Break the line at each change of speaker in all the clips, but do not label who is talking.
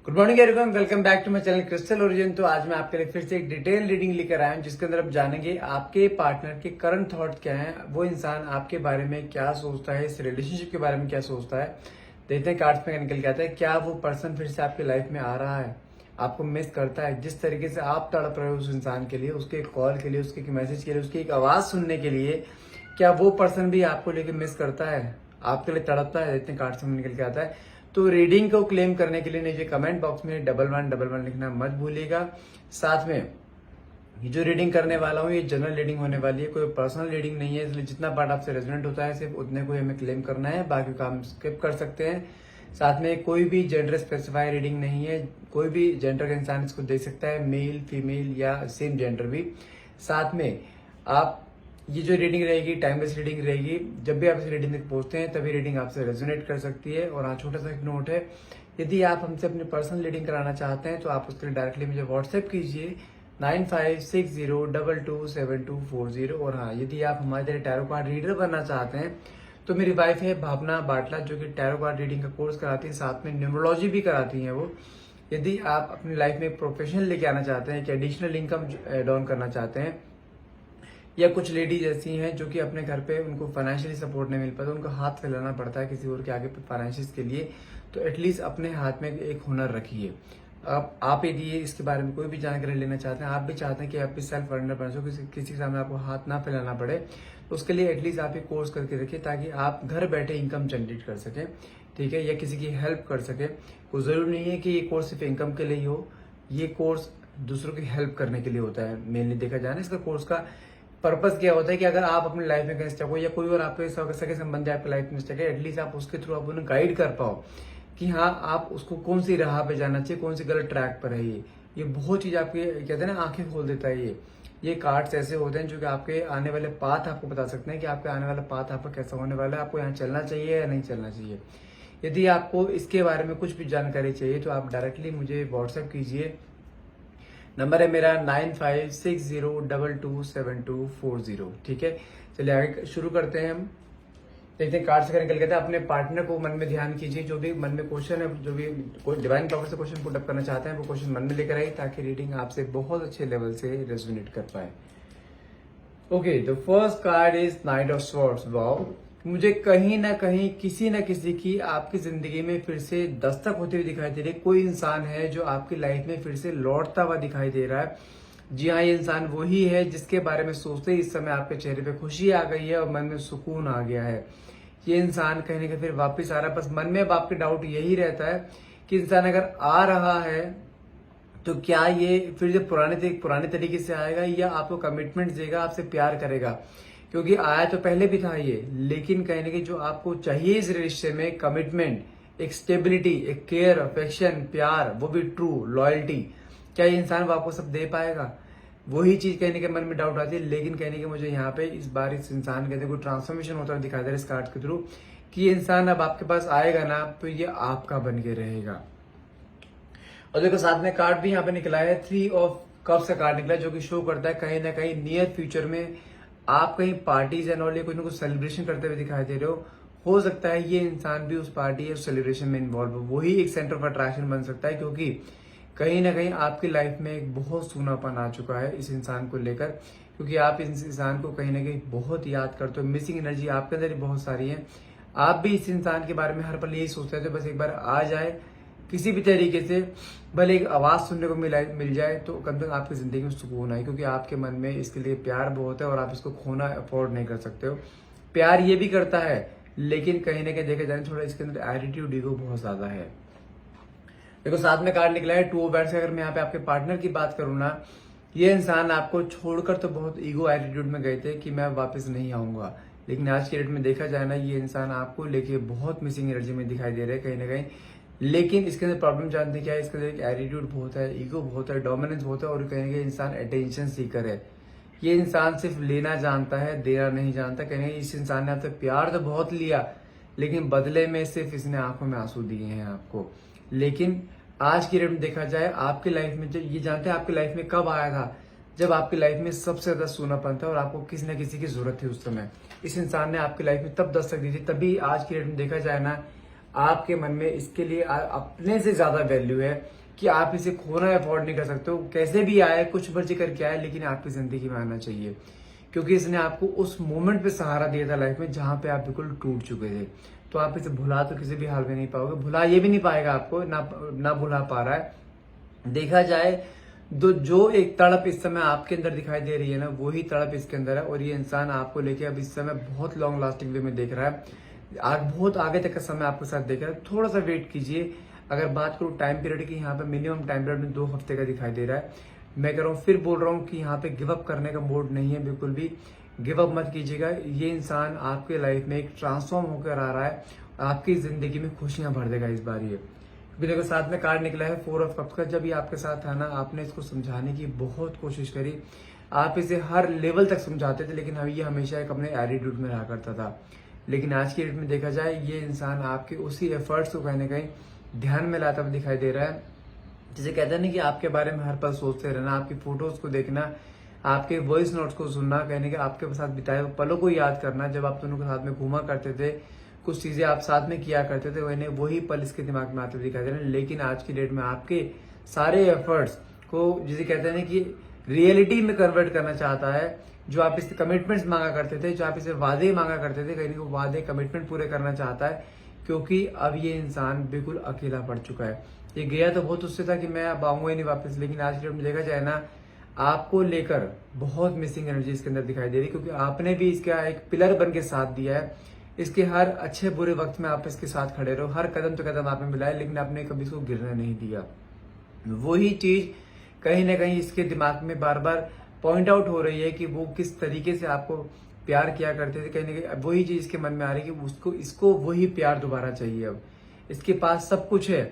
Good morning everyone, welcome back to my channel crystal origin. तो आज मैं आपके लिए फिर से एक डिटेल रीडिंग लेकर आया हूं जिसके अंदर आप जानेंगे आपके पार्टनर के करंट थॉट क्या हैं, वो इंसान आपके बारे में क्या सोचता है, इस रिलेशनशिप के बारे में क्या सोचता है। देखते हैं कार्ड्स में निकल के आता है। क्या वो पर्सन फिर से आपकी लाइफ में आ रहा है, आपको मिस करता है, जिस तरीके से आप तड़प रहे हो उस इंसान के लिए, उसके एक कॉल के लिए, उसके एक मैसेज के लिए, उसकी एक आवाज सुनने के लिए। क्या वो पर्सन भी आपको लेके मिस करता है, आपके लिए तड़पता है? देखते हैं कार्ड्स में निकल के आता है। तो रीडिंग को क्लेम करने के लिए नीचे कमेंट बॉक्स में 1111 लिखना मत भूलिएगा। साथ में ये जो रीडिंग करने वाला हूँ ये जनरल रीडिंग होने वाली है, कोई पर्सनल रीडिंग नहीं है, इसलिए जितना पार्ट आपसे रेजोनेट होता है सिर्फ उतने को हमें क्लेम करना है, बाकी काम स्किप कर सकते हैं। साथ में कोई भी जेंडर स्पेसिफाई रीडिंग नहीं है, कोई भी जेंडर का इंसान इसको देख सकता है, मेल फीमेल या सेम जेंडर भी। साथ में आप ये जो रीडिंग रहेगी टाइमलेस रीडिंग रहेगी, जब भी आप इस रीडिंग तक पहुंचते हैं तभी रीडिंग आपसे रेजोनेट कर सकती है। और हाँ, छोटा सा एक नोट है, यदि आप हमसे अपनी पर्सनल रीडिंग कराना चाहते हैं तो आप उसके लिए डायरेक्टली मुझे व्हाट्सएप कीजिए 9560227240। और हाँ, यदि आप हमारे टैरो कार्ड रीडर बनना चाहते हैं तो मेरी वाइफ है भावना बाटला, जो कि टैरो कार्ड रीडिंग का कोर्स कराती है, साथ में न्यूमरोलॉजी भी कराती है वो। यदि आप अपनी लाइफ में प्रोफेशनल लेके आना चाहते हैं, कि एडिशनल इनकम एड ऑन करना चाहते हैं, या कुछ लेडीज ऐसी हैं जो कि अपने घर पे उनको फाइनेंशियली सपोर्ट नहीं मिल पाता, उनको हाथ फैलाना पड़ता है किसी और के आगे फाइनेंशियल्स के लिए, तो एटलीस्ट अपने हाथ में एक हुनर रखिए। आप यदि ये इसके बारे में कोई भी जानकारी लेना चाहते हैं, आप भी चाहते हैं कि आप भी सेल्फ अर्नर बन सको, किसी के सामने आपको हाथ ना फैलाना पड़े, तो उसके लिए एटलीस्ट आप ये कोर्स करके रखिए ताकि आप घर बैठे इनकम जनरेट कर सकें, ठीक है, या किसी की हेल्प कर सके। कोई जरूरी नहीं है कि ये कोर्स सिर्फ इनकम के लिए ही हो, ये कोर्स दूसरों की हेल्प करने के लिए होता है। मेनली देखा जाए ना, इसका कोर्स का पर्पस क्या होता है कि अगर आप अपनी लाइफ में कहीं स्टक हो या कोई और आपके सगे संबंधी आपकी लाइफ में स्टक है, एटलीस्ट आप उसके थ्रू आप उन्हें गाइड कर पाओ कि हाँ, आप उसको कौन सी राह पे जाना चाहिए, कौन सी गलत ट्रैक पर है। ये बहुत चीज आपके कहते हैं ना, आंखें खोल देता है। ये कार्ड्स ऐसे होते हैं जो कि आपके आने वाले पाथ आपको बता सकते हैं कि आपके आने वाला पाथ आपका कैसा होने वाला है, आपको यहाँ चलना चाहिए या नहीं चलना चाहिए। यदि आपको इसके बारे में कुछ भी जानकारी चाहिए तो आप डायरेक्टली मुझे व्हाट्सएप कीजिए। नंबर है मेरा 9560227240, ठीक है। चलिए आगे शुरू करते हैं हम। देखते हैं कार्ड से निकल के अपने पार्टनर को मन में ध्यान कीजिए, जो भी मन में क्वेश्चन है, जो भी डिवाइन पावर से क्वेश्चन पुट अप करना चाहते हैं वो क्वेश्चन मन में लेकर आइए ताकि रीडिंग आपसे बहुत अच्छे लेवल से रेजोनेट कर पाए। Okay, the first card is night of swords. Wow, मुझे कहीं ना कहीं किसी न किसी की आपकी जिंदगी में फिर से दस्तक होती हुई दिखाई दे रही है। कोई इंसान है जो आपकी लाइफ में फिर से लौटता हुआ दिखाई दे रहा है। जी हाँ, ये इंसान वही है जिसके बारे में सोचते ही इस समय आपके चेहरे पे खुशी आ गई है और मन में सुकून आ गया है। ये इंसान कहीं ना कहीं फिर वापिस आ रहा है। बस मन में अब आपके डाउट यही रहता है कि इंसान अगर आ रहा है तो क्या ये फिर से पुराने तरीके से आएगा या आपको कमिटमेंट देगा, आपसे प्यार करेगा। क्योंकि आया तो पहले भी था ये, लेकिन कहीं ना कहीं जो आपको चाहिए इस रिश्ते में, कमिटमेंट, एक स्टेबिलिटी, एक केयर, अफेक्शन, प्यार, वो भी ट्रू लॉयल्टी, क्या ये इंसान वो आपको सब दे पाएगा? वही चीज कहने के मन में डाउट आती है। लेकिन कहने के मुझे यहाँ पे इस बार इस इंसान के अंदर कोई ट्रांसफॉर्मेशन होता हुआ दिखाई दे रहा है इस कार्ड के थ्रू, कि ये इंसान अब आपके पास आएगा ना तो ये आपका बन के रहेगा। और देखो साथ में कार्ड भी यहाँ पे निकला है, 3 ऑफ कप्स का कार्ड निकला है, जो कि शो करता है कहीं ना कहीं नियर फ्यूचर में आप कहीं पार्टीज एंड ऑल कुछ ना कुछ सेलिब्रेशन करते हुए दिखाई दे रहे हो सकता है ये इंसान भी उस पार्टी या उस सेलिब्रेशन में इन्वॉल्व हो, वही एक सेंटर ऑफ अट्रैक्शन बन सकता है। क्योंकि कहीं ना कहीं आपकी लाइफ में एक बहुत सूनापन आ चुका है इस इंसान को लेकर, क्योंकि आप इस इंसान को कहीं ना कहीं बहुत याद करते हो, मिसिंग एनर्जी आपके अंदर ही बहुत सारी है। आप भी इस इंसान के बारे में हर पल यही सोचते थे बस एक बार आ जाए, किसी भी तरीके से भले एक आवाज सुनने को मिल जाए तो कम से कम आपकी जिंदगी में सुकून आए, क्योंकि आपके मन में इसके लिए प्यार बहुत है और आप इसको खोना अफोर्ड नहीं कर सकते हो। प्यार ये भी करता है, लेकिन कहीं ना कहीं देखा जाए थोड़ा इसके अंदर एटीट्यूड, ईगो बहुत ज्यादा है। देखो साथ में कार्ड निकला है 2 ऑफ वैंड्स। अगर मैं यहाँ पे आपके पार्टनर की बात करूँ ना, ये इंसान आपको छोड़कर तो बहुत ईगो एटीट्यूड में गए थे कि मैं वापस नहीं आऊंगा, लेकिन आज के डेट में देखा जाए ना, ये इंसान आपको लेके बहुत मिसिंग एनर्जी में दिखाई दे रहे हैं कहीं ना कहीं। लेकिन इसके अंदर प्रॉब्लम जानते हैं क्या है, इसके अंदर एक एटीट्यूड बहुत है, ईगो बहुत है, डोमिनेंस बहुत है, और कहीं ना कहीं इंसान अटेंशन सीकर है। ये इंसान सिर्फ लेना जानता है, देना नहीं जानता। कहीं इस इंसान ने आपसे प्यार तो बहुत लिया, लेकिन बदले में सिर्फ इसने आंखों में आंसू दिए हैं आपको। लेकिन आज की डेट में देखा जाए आपकी लाइफ में, जब ये जानते हैं आपकी लाइफ में कब आया था, जब आपकी लाइफ में सबसे ज्यादा सूनापन था और आपको किसी न किसी की जरूरत थी उस समय, इस इंसान ने आपकी लाइफ में तब दस्तक दी थी। तभी आज की डेट में देखा जाए ना, आपके मन में इसके लिए अपने से ज्यादा वैल्यू है कि आप इसे खोना अफोर्ड नहीं कर सकते हो। कैसे भी आए, कुछ मर्जी करके आए, लेकिन आपकी जिंदगी में आना चाहिए, क्योंकि इसने आपको उस मोमेंट पे सहारा दिया था लाइफ में जहां पे आप बिल्कुल टूट चुके थे। तो आप इसे भुला तो किसी भी हाल में नहीं पाओगे, भुला ये भी नहीं पाएगा आपको, ना भुला पा रहा है। देखा जाए जो एक तड़प इस समय आपके अंदर दिखाई दे रही है ना, वही तड़प इसके अंदर है। और ये इंसान आपको लेके अब इस समय बहुत लॉन्ग लास्टिंग वे में देख रहा है, बहुत आगे तक का समय आपके साथ देख रहा है। थोड़ा सा वेट कीजिए। अगर बात करूं टाइम पीरियड की, यहाँ पे मिनिमम टाइम पीरियड में 2 हफ्ते का दिखाई दे रहा है। मैं कह रहा हूँ, फिर बोल रहा हूँ कि यहाँ पे गिव अप करने का मूड नहीं है, बिल्कुल भी गिव अप मत कीजिएगा। ये इंसान आपके लाइफ में एक ट्रांसफॉर्म होकर आ रहा है, आपकी जिंदगी में खुशियां भर देगा इस बार ये। क्योंकि देखो साथ में कार्ड निकला है 4 ऑफ कप्स का। जब ये आपके साथ था ना, आपने इसको समझाने की बहुत कोशिश करी, आप इसे हर लेवल तक समझाते थे, लेकिन ये हमेशा एक अपने एटीट्यूड में रहा करता था। लेकिन आज की डेट में देखा जाए, ये इंसान आपके उसी एफर्ट्स को कहीं ना कहीं ध्यान में लाता हुआ दिखाई दे रहा है। जिसे कहते हैं ना कि आपके बारे में हर पल सोचते रहना, आपकी फोटोज को देखना, आपके वॉइस नोट्स को सुनना, कहने के आपके साथ बिताए हुए पलों को याद करना। जब आप दोनों के साथ में घूमा करते थे, कुछ चीजें आप साथ में किया करते थे, वही पल इसके दिमाग में आते हुए दिखाई दे रहे हैं। लेकिन आज की डेट में आपके सारे एफर्ट्स को, जिसे कहते हैं ना कि रियलिटी में कन्वर्ट करना चाहता है। जो आप इससे कमिटमेंट्स मांगा करते थे, जो आप इसे वादे मांगा करते थे, कहीं ना कहीं वादे कमिटमेंट पूरे करना चाहता है। क्योंकि अब ये इंसान बिल्कुल अकेला पड़ चुका है। ये गया तो बहुत उससे था कि मैं अब आऊंगा ही नहीं वापस, लेकिन आज की डेट में देखा जाए ना, आपको लेकर बहुत मिसिंग एनर्जी इसके अंदर दिखाई दे रही है। क्योंकि आपने भी इसका एक पिलर बन के साथ दिया है। इसके हर अच्छे बुरे वक्त में आप इसके साथ खड़े रहो, हर कदम तो कदम आपने मिलाया, लेकिन आपने कभी इसको गिरने नहीं दिया। वही चीज कहीं ना कहीं इसके दिमाग में बार बार पॉइंट आउट हो रही है कि वो किस तरीके से आपको प्यार किया करते थे। कहीं ना कहीं वही चीज इसके मन में आ रही है कि इसको वही प्यार दोबारा चाहिए। अब इसके पास सब कुछ है,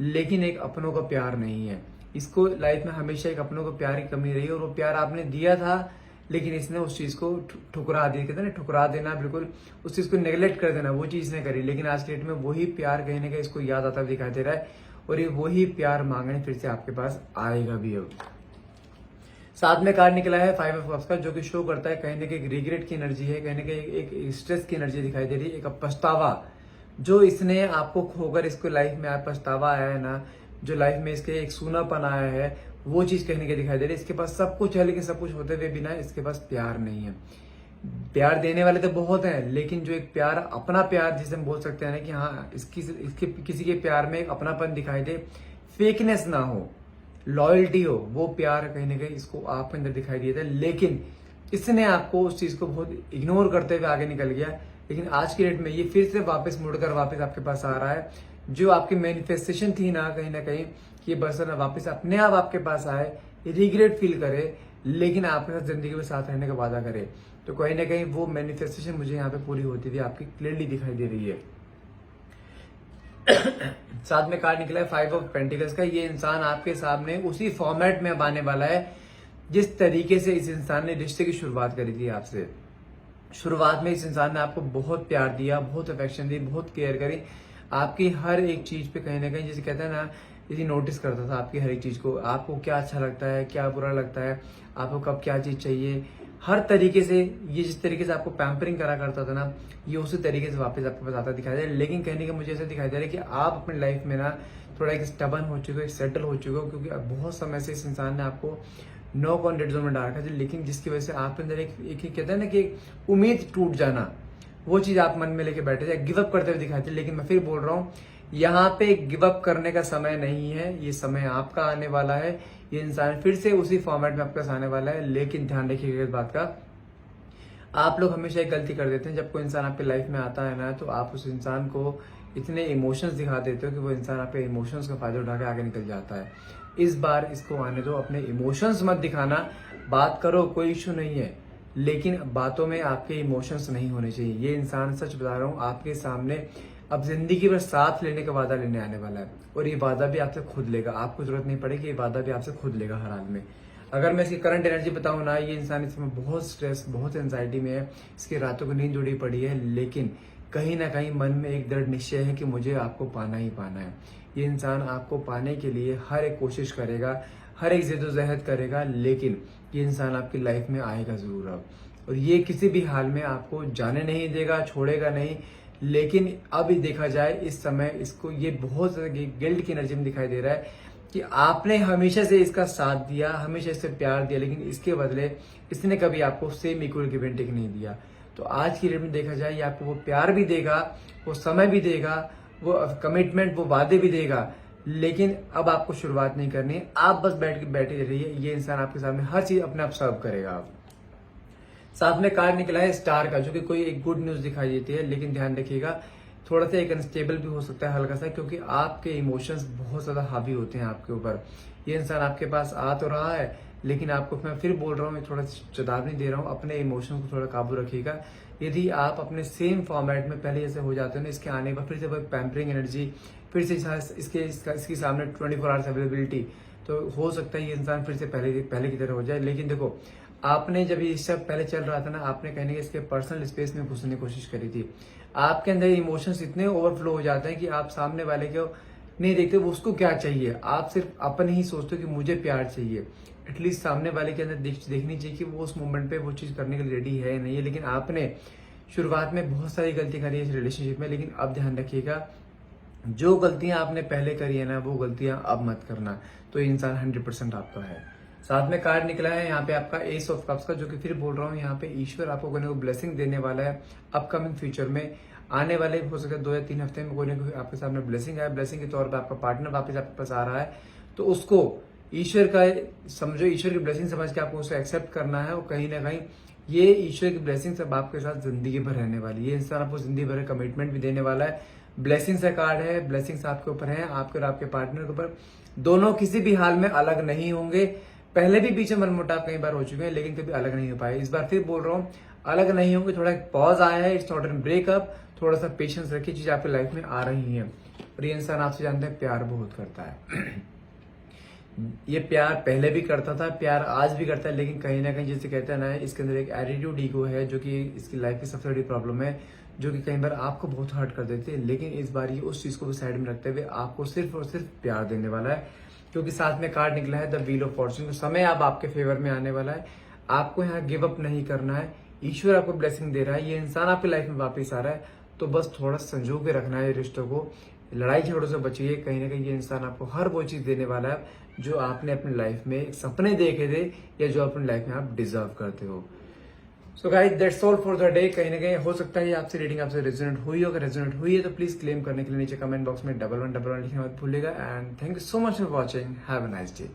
लेकिन एक अपनों का प्यार नहीं है। इसको लाइफ में हमेशा एक अपनों को प्यार की कमी रही है, और वो प्यार आपने दिया था, लेकिन इसने उस चीज को ठुकरा दिया। कहते हैं ठुकरा देना, बिल्कुल उस चीज को नेग्लेक्ट कर देना, वो चीज इसने करी। लेकिन आज के डेट में वही प्यार कहीं ना कहीं इसको याद आता हुआ दिखाई दे रहा है, और ये वही प्यार मांगने फिर से आपके पास आएगा भी। अब साथ में कार्ड निकला है 5 ऑफ कप्स का, जो कि शो करता है कहीं ना कहीं रिग्रेट की एनर्जी है, कहीं ना कहीं एक स्ट्रेस की एनर्जी दिखाई दे रही है, एक पछतावा जो इसने आपको खोकर इसको लाइफ में पछतावा आया है ना, जो लाइफ में इसके एक सूनापन आया है, वो चीज कहने के दिखाई दे रही है। इसके पास सब कुछ है, लेकिन सब कुछ होते हुए बिना इसके पास प्यार नहीं है। प्यार देने वाले तो बहुत हैं, लेकिन जो एक प्यार, अपना प्यार जिसे हम बोल सकते हैं ना कि हाँ इसके किसी के प्यार में एक अपनापन दिखाई दे, फेकनेस ना हो, लॉयल्टी हो, वो प्यार कहीं ना कहीं इसको आपके अंदर दिखाई दिया था। लेकिन इसने आपको उस चीज को बहुत इग्नोर करते हुए आगे निकल गया। लेकिन आज की डेट में ये फिर से वापस मुड़कर वापस आपके पास आ रहा है। जो आपकी मैनिफेस्टेशन थी ना कहीं कि बस ना वापस अपने आप आपके पास आए, रिग्रेट फील करे, लेकिन आपके साथ जिंदगी में साथ रहने का वादा करे। तो कहीं ना कहीं वो मैनिफेस्टेशन मुझे यहाँ पे पूरी होती थी, आपकी क्लियरली दिखाई दे रही है। साथ में कार्ड निकला है 5 ऑफ पेंटिकल्स का। ये इंसान आपके सामने उसी फॉर्मेट में अब आने वाला है जिस तरीके से इस इंसान ने रिश्ते की शुरुआत करी थी आपसे। शुरुआत में इस इंसान ने आपको बहुत प्यार दिया, बहुत अफेक्शन दी, बहुत केयर करी, आपकी हर एक चीज पे कहीं ना कहीं, जैसे कहते हैं ना, इसी नोटिस करता था आपकी हर एक चीज को। आपको क्या अच्छा लगता है, क्या बुरा लगता है, आपको कब क्या चीज चाहिए, हर तरीके से ये जिस तरीके से आपको पैम्परिंग करा करता था ना, ये उसी तरीके से वापस आपके पास आता दिखाई दे रहा है। लेकिन कहने का मुझे ऐसा दिखाई दे रहा है कि आप अपनी लाइफ में ना थोड़ा एक स्टबन हो चुके हो, एक सेटल हो चुके हो, क्योंकि अब बहुत समय से इस इंसान ने आपको नो कॉन्टेक्ट जोन में डाल रखा था। लेकिन जिसकी वजह से आपके अंदर एक कहते हैं ना कि उम्मीद टूट जाना, वो चीज आप मन में लेके बैठे थे, गिव अप करते हुए दिखाई थे। लेकिन मैं फिर बोल रहा हूँ, यहाँ पे गिव अप करने का समय नहीं है, ये समय आपका आने वाला है। ये इंसान फिर से उसी फॉर्मेट में आपके पास आने वाला है। लेकिन ध्यान रखिएगा इस बात का, आप लोग हमेशा एक गलती कर देते हैं, जब कोई इंसान आपके लाइफ में आता है ना, तो आप उस इंसान को इतने इमोशंस दिखा देते हो कि वो इंसान आपके इमोशंस का फायदा उठा के आगे निकल जाता है। इस बार इसको आने दो, अपने इमोशंस मत दिखाना। बात करो, कोई इशू नहीं है, लेकिन बातों में आपके इमोशंस नहीं होने चाहिए। ये इंसान, सच बता रहा हूँ, आपके सामने अब जिंदगी में साथ लेने का वादा लेने आने वाला है, और ये वादा भी आपसे खुद लेगा। आपको जरूरत नहीं पड़ेगी, ये वादा भी आपसे खुद लेगा हर हाल में। अगर मैं इसकी करंट एनर्जी बताऊं ना, ये इंसान इसमें बहुत स्ट्रेस, बहुत एंजाइटी में है, इसकी रातों को नींद उड़ी पड़ी है, लेकिन कहीं ना कहीं मन में एक दृढ़ निश्चय है कि मुझे आपको पाना ही पाना है। ये इंसान आपको पाने के लिए हर एक कोशिश करेगा, हर एक जद्दोजहद करेगा, लेकिन ये इंसान आपकी लाइफ में आएगा जरूर अब। और ये किसी भी हाल में आपको जाने नहीं देगा, छोड़ेगा नहीं, लेकिन अभी देखा जाए इस समय इसको ये बहुत ज्यादा गिल्ट की एनर्जी में दिखाई दे रहा है कि आपने हमेशा से इसका साथ दिया, हमेशा इससे प्यार दिया, लेकिन इसके बदले इसने कभी आपको same equal give and take नहीं दिया। तो आज की डेट में देखा जाए ये आपको वो प्यार भी देगा, वो समय भी देगा, वो कमिटमेंट, वो वादे भी देगा, लेकिन अब आपको शुरुआत नहीं करनी है। आप बस बैठे रहिए, ये इंसान आपके सामने हर चीज अपने आप सर्व करेगा। आप साथ में कार्ड निकला है स्टार का, जो कि कोई एक गुड न्यूज दिखाई देती है, लेकिन ध्यान रखिएगा थोड़ा सा एक अनस्टेबल भी हो सकता है हल्का सा, क्योंकि आपके इमोशंस बहुत ज्यादा हावी होते हैं आपके ऊपर। ये इंसान आपके पास आ तो रहा है, लेकिन आपको मैं फिर बोल रहा हूँ, थोड़ा चेतावनी दे रहा हूँ, अपने इमोशंस को थोड़ा काबू रखिएगा। यदि आप अपने सेम फॉर्मेट में पहले जैसे हो जाते हो ना, इसके आने पर फिर से पैम्परिंग एनर्जी, फिर से इसके सामने 24 आवर्स अवेलेबिलिटी, तो हो सकता है ये इंसान फिर से पहले की तरह हो जाए। लेकिन देखो, आपने जब ये सब पहले चल रहा था ना, आपने कहीं ना कहीं इसके पर्सनल स्पेस में घुसने की कोशिश करी थी। आपके अंदर इमोशंस इतने ओवरफ्लो हो जाते हैं कि आप सामने वाले को नहीं देखते वो उसको क्या चाहिए, आप सिर्फ अपने ही सोचते हो कि मुझे प्यार चाहिए। एटलीस्ट सामने वाले के अंदर देखनी चाहिए कि वो उस मोमेंट पे वो चीज करने के लिए रेडी है नहीं है। लेकिन आपने शुरुआत में बहुत सारी गलती करी है इस रिलेशनशिप में, लेकिन अब ध्यान रखिएगा जो गलतियां आपने पहले करी है ना, वो गलतियां अब मत करना। तो ये इंसान 100% आपका है। साथ में कार्ड निकला है यहाँ पे आपका एस ऑफ कप्स का, जो कि फिर बोल रहा हूँ यहाँ पे ईश्वर आपको कोई ना कोई ब्लेसिंग देने वाला है अपकमिंग फ्यूचर में। आने वाले हो सकता है 2 या 3 हफ्ते में कोई ना कोई आपके सामने ब्लेसिंग है। ब्लेसिंग के तौर पर आपका पार्टनर वापस आपके पास आ रहा है, तो उसको ईश्वर का समझो, ईश्वर की ब्लेसिंग समझ के आपको उसे एक्सेप्ट करना है। और कहीं ना कहीं ये ईश्वर की ब्लेसिंग सब आपके साथ जिंदगी भर रहने वाली है। ये इंसान आपको जिंदगी भर कमिटमेंट भी देने वाला है। ब्लेसिंग्स का कार्ड है, ब्लेसिंग्स आपके ऊपर है, आपके और आपके पार्टनर के ऊपर। दोनों किसी भी हाल में अलग नहीं होंगे। पहले भी बीच में मनमुटाव कई बार हो चुके हैं, लेकिन कभी अलग नहीं हो पाए। इस बार फिर बोल रहा हूँ, अलग नहीं होंगे। थोड़ा एक पॉज आया है, इट्स नॉट एन ब्रेकअप। थोड़ा सा पेशेंस रखिए, चीज आपकी लाइफ में आ रही है। और ये इंसान आपसे जानते हैं प्यार बहुत करता है। ये प्यार पहले भी करता था, प्यार आज भी करता है, लेकिन कहीं ना कहीं जैसे कहते हैं ना, इसके अंदर एक एटीट्यूड ईगो है, जो कि इसकी लाइफ की सबसे बड़ी प्रॉब्लम है, जो कि कई बार आपको बहुत हर्ट कर देते हैं। लेकिन इस बार ये उस चीज को भी साइड में रखते हुए आपको सिर्फ और सिर्फ प्यार देने वाला है, क्योंकि साथ में कार्ड निकला है द व्हील ऑफ फॉर्च्यून। समय अब आपके फेवर में आने वाला है। आपको यहाँ गिव अप नहीं करना है। ईश्वर आपको ब्लेसिंग दे रहा है, ये इंसान आपकी लाइफ में वापस आ रहा है। तो बस थोड़ा संजो के रखना है रिश्तों को, लड़ाई झगड़ों से बचिए। कहीं ना कहीं ये इंसान आपको हर वो चीज देने वाला है जो आपने अपनी लाइफ में सपने देखे थे, या जो अपनी लाइफ में आप डिजर्व करते हो। So guys, that's all for the day. कहीं ना कहीं हो सकता है आपसे रीडिंग आपसे रेजोनेट हुई हो। अगर रेजोनेट हुई है तो प्लीज क्लेम करने के लिए नीचे कमेंट बॉक्स में 1111 लिखना मत भूलिएगा। And thank you so much for watching. Have a nice day.